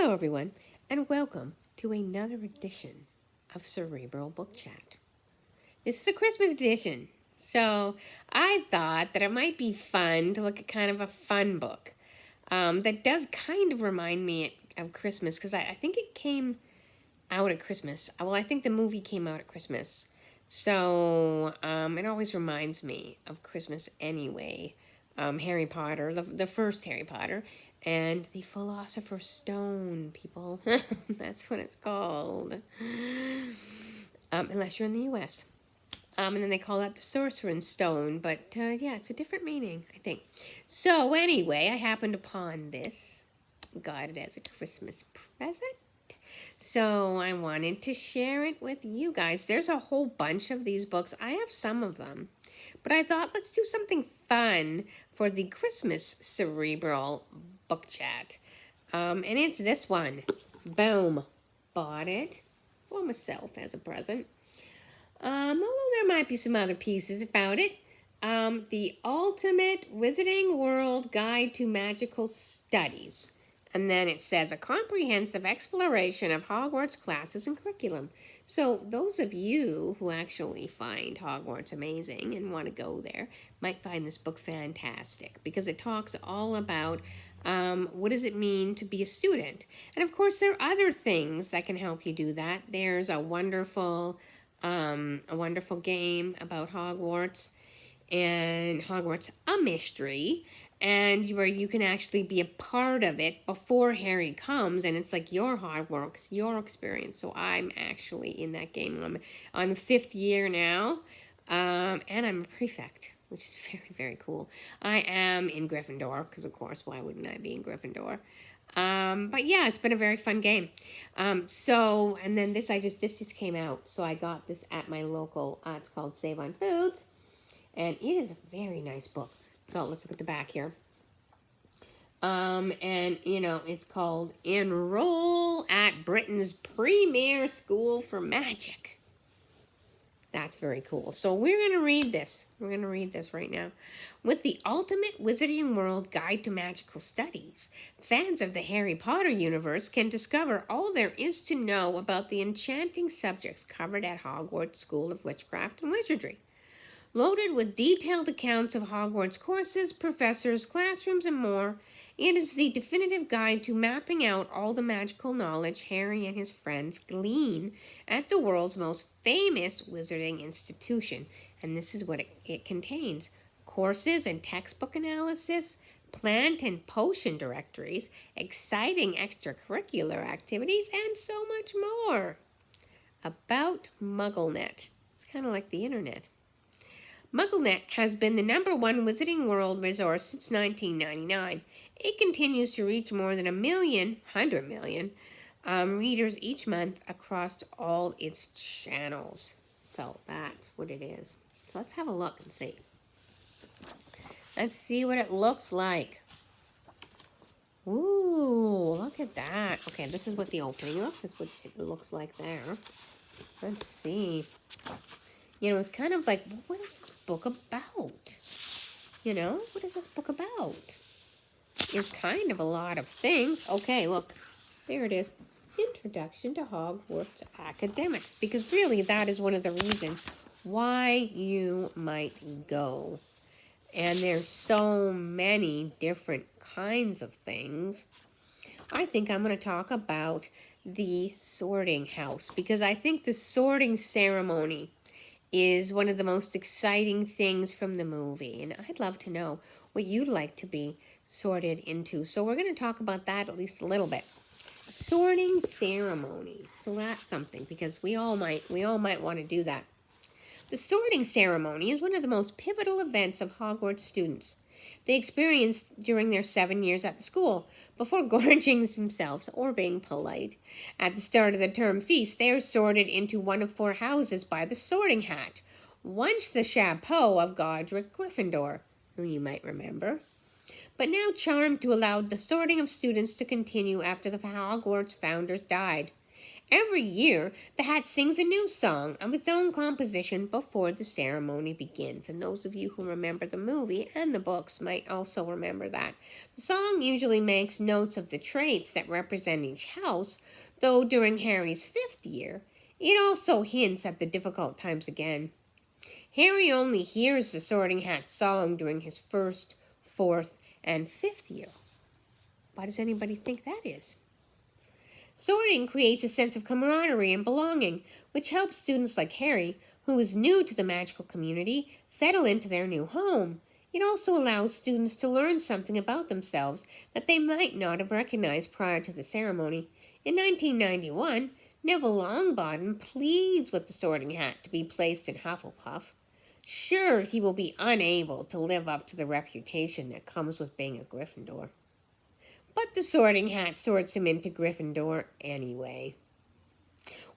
Hello, everyone, and welcome to another edition of Cerebral Book Chat. This is a Christmas edition, so I thought that it might be fun to look at kind of a fun book that does kind of remind me of Christmas because I think it came out at Christmas. Well, I think the movie came out at Christmas, so it always reminds me of Christmas anyway. Harry Potter, the first Harry Potter, and the Philosopher's Stone, people. That's what it's called. Unless you're in the U.S. And then they call that the Sorcerer's Stone, but yeah, it's a different meaning, I think. So anyway, I happened upon this, got it as a Christmas present. So I wanted to share it with you guys. There's a whole bunch of these books. I have some of them. But I thought, let's do something fun for the Christmas Cerebral Book Chat. And it's this one. Boom. Bought it for myself as a present. Although there might be some other pieces about it. The Ultimate Wizarding World Guide to Magical Studies. And then it says, a comprehensive exploration of Hogwarts classes and curriculum. So those of you who actually find Hogwarts amazing and want to go there might find this book fantastic because it talks all about what does it mean to be a student. And of course, there are other things that can help you do that. There's a wonderful game about Hogwarts and Hogwarts, a mystery, and where you can actually be a part of it before Harry comes, and it's like your Hogwarts, your experience. So I'm actually in that game. I'm on the 5th year now, and I'm a prefect, which is very, very cool. I am in Gryffindor, because of course, why wouldn't I be in Gryffindor? But yeah, it's been a very fun game. And then this just came out, so I got this at my local, it's called Save on Foods. And it is a very nice book. So let's look at the back here. It's called Enroll at Britain's Premier School for Magic. That's very cool. So we're going to read this. We're going to read this right now. With the Ultimate Wizarding World Guide to Magical Studies, fans of the Harry Potter universe can discover all there is to know about the enchanting subjects covered at Hogwarts School of Witchcraft and Wizardry. Loaded with detailed accounts of Hogwarts courses, professors, classrooms, and more, it is the definitive guide to mapping out all the magical knowledge Harry and his friends glean at the world's most famous wizarding institution. And this is what it contains. Courses and textbook analysis, plant and potion directories, exciting extracurricular activities, and so much more. About MuggleNet. It's kind of like the internet. MuggleNet has been the #1 Wizarding World resource since 1999. It continues to reach more than 100 million readers each month across all its channels. So that's what it is. So let's have a look and see. Let's see what it looks like. Ooh, look at that. Okay, this is what the opening looks. This is what it looks like there. Let's see. It's kind of like, what is this book about? What is this book about? It's kind of a lot of things. Okay, look, there it is. Introduction to Hogwarts Academics. Because really, that is one of the reasons why you might go. And there's so many different kinds of things. I think I'm going to talk about the sorting house. Because I think the sorting ceremony is one of the most exciting things from the movie. And I'd love to know what you'd like to be sorted into. So we're going to talk about that at least a little bit. Sorting ceremony. So that's something, because we all might want to do that. The sorting ceremony is one of the most pivotal events of Hogwarts students. They experience during their 7 years at the school, before gorging themselves or being polite. At the start of the term feast, they are sorted into one of 4 houses by the sorting hat, once the chapeau of Godric Gryffindor, who you might remember, but now charmed to allow the sorting of students to continue after the Hogwarts founders died. Every year, the hat sings a new song of its own composition before the ceremony begins. And those of you who remember the movie and the books might also remember that. The song usually makes notes of the traits that represent each house, though during Harry's 5th year, it also hints at the difficult times again. Harry only hears the Sorting Hat song during his 1st, 4th, and 5th year. Why does anybody think that is? Sorting creates a sense of camaraderie and belonging, which helps students like Harry, who is new to the magical community, settle into their new home. It also allows students to learn something about themselves that they might not have recognized prior to the ceremony. In 1991, Neville Longbottom pleads with the Sorting Hat to be placed in Hufflepuff. Sure, he will be unable to live up to the reputation that comes with being a Gryffindor. But the Sorting Hat sorts him into Gryffindor anyway.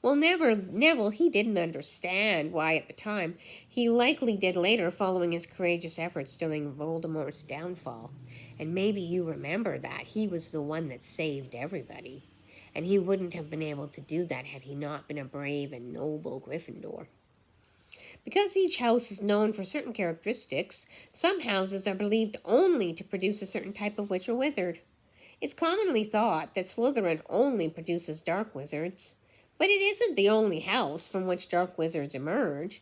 Well, Neville, he didn't understand why at the time. He likely did later following his courageous efforts during Voldemort's downfall. And maybe you remember that. He was the one that saved everybody. And he wouldn't have been able to do that had he not been a brave and noble Gryffindor. Because each house is known for certain characteristics, some houses are believed only to produce a certain type of witch or wizard. It's commonly thought that Slytherin only produces dark wizards, but it isn't the only house from which dark wizards emerge.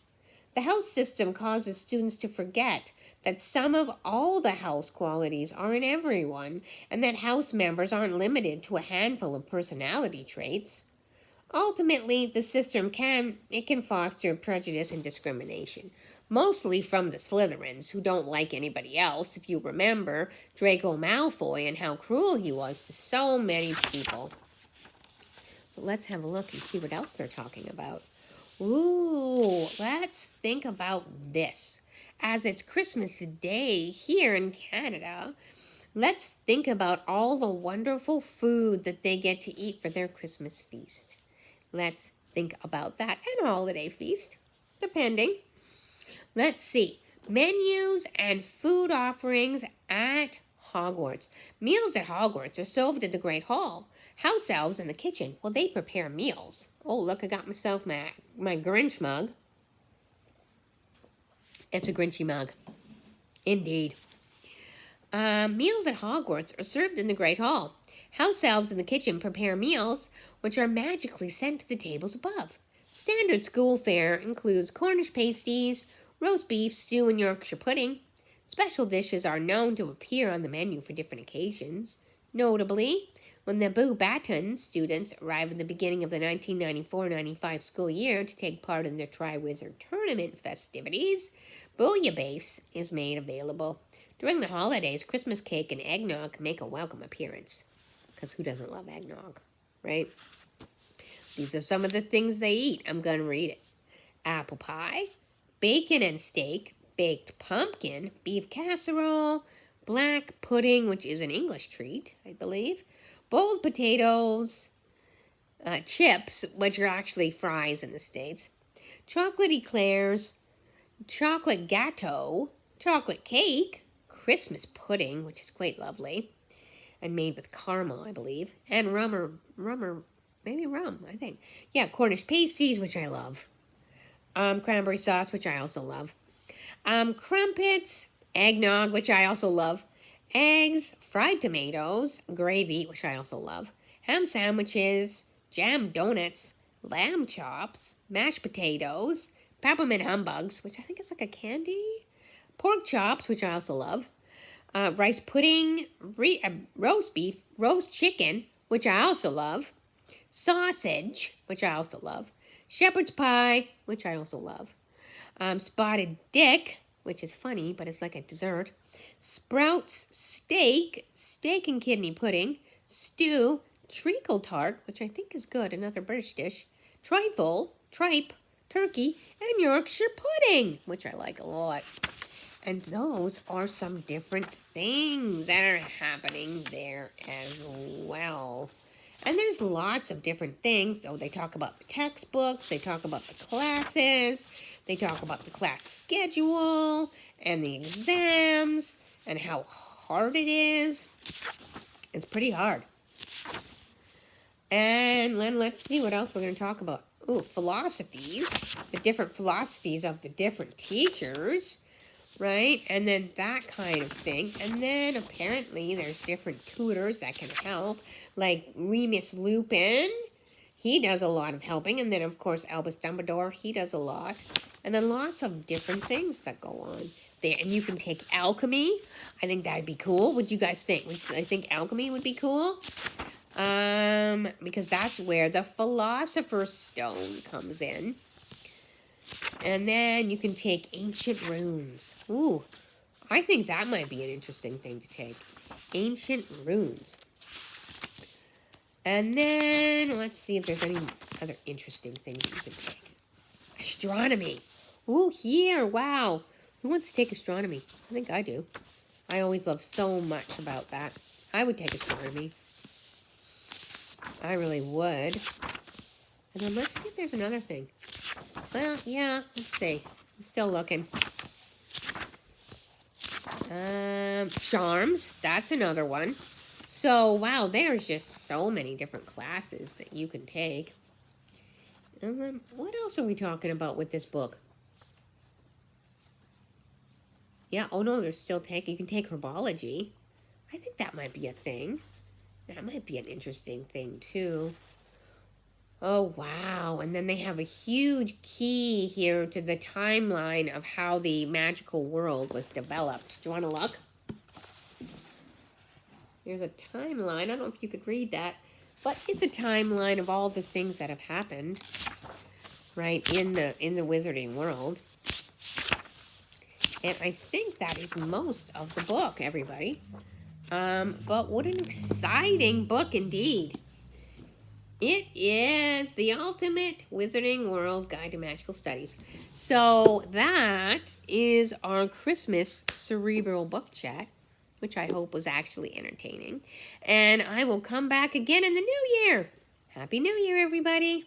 The house system causes students to forget that some of all the house qualities are in everyone, and that house members aren't limited to a handful of personality traits. Ultimately, the system can foster prejudice and discrimination, mostly from the Slytherins, who don't like anybody else. If you remember Draco Malfoy and how cruel he was to so many people. But let's have a look and see what else they're talking about. Ooh, let's think about this. As it's Christmas Day here in Canada, let's think about all the wonderful food that they get to eat for their Christmas feast. Let's think about that, and holiday feast, depending. Let's see. Menus and food offerings at Hogwarts. Meals at Hogwarts are served in the Great Hall. House elves in the kitchen, well, they prepare meals. Oh, look, I got myself my Grinch mug. It's a Grinchy mug. Indeed. Meals at Hogwarts are served in the Great Hall. House elves in the kitchen prepare meals, which are magically sent to the tables above. Standard school fare includes Cornish pasties, roast beef, stew, and Yorkshire pudding. Special dishes are known to appear on the menu for different occasions. Notably, when the Boo-Baton students arrive at the beginning of the 1994-95 school year to take part in the Triwizard Tournament festivities, bouillabaisse is made available. During the holidays, Christmas cake and eggnog make a welcome appearance. Because who doesn't love eggnog, right? These are some of the things they eat. I'm going to read it. Apple pie, bacon and steak, baked pumpkin, beef casserole, black pudding, which is an English treat, I believe, boiled potatoes, chips, which are actually fries in the States, chocolate eclairs, chocolate gâteau, chocolate cake, Christmas pudding, which is quite lovely, and made with caramel, I believe, and maybe rum, I think. Yeah, Cornish pasties, which I love. Cranberry sauce, which I also love. Crumpets, eggnog, which I also love. Eggs, fried tomatoes, gravy, which I also love. Ham sandwiches, jam donuts, lamb chops, mashed potatoes, peppermint humbugs, which I think is like a candy. Pork chops, which I also love. Rice pudding, roast beef, roast chicken, which I also love. Sausage, which I also love. Shepherd's pie, which I also love. Spotted dick, which is funny, but it's like a dessert. Sprouts, steak and kidney pudding. Stew, treacle tart, which I think is good, another British dish. Trifle, tripe, turkey, and Yorkshire pudding, which I like a lot. And those are some different things that are happening there as well. And there's lots of different things. So they talk about the textbooks, they talk about the classes, they talk about the class schedule and the exams and how hard it is. It's pretty hard. And then let's see what else we're going to talk about. Oh, philosophies, the different philosophies of the different teachers, right? And then that kind of thing. And then apparently there's different tutors that can help, like Remus Lupin. He does a lot of helping. And then, of course, Albus Dumbledore, he does a lot. And then lots of different things that go on there. And you can take alchemy. I think that'd be cool. What do you guys think? I think alchemy would be cool. Because that's where the Philosopher's Stone comes in. And then you can take ancient runes. Ooh, I think that might be an interesting thing to take. Ancient runes. And then, let's see if there's any other interesting things you can take. Astronomy. Ooh, here, wow. Who wants to take astronomy? I think I do. I always love so much about that. I would take astronomy. I really would. And then let's see if there's another thing. Well, yeah, let's see. I'm still looking. Charms. That's another one. So, wow, there's just so many different classes that you can take. And then, what else are we talking about with this book? Yeah, oh no, there's still you can take herbology. I think that might be a thing. That might be an interesting thing, too. Oh, wow. And then they have a huge key here to the timeline of how the magical world was developed. Do you want to look? There's a timeline. I don't know if you could read that, but it's a timeline of all the things that have happened, right, in the wizarding world. And I think that is most of the book, everybody. But what an exciting book indeed. It is the Ultimate Wizarding World Guide to Magical Studies. So that is our Christmas Cerebral book chat, which I hope was actually entertaining. And I will come back again in the new year. Happy New Year, everybody.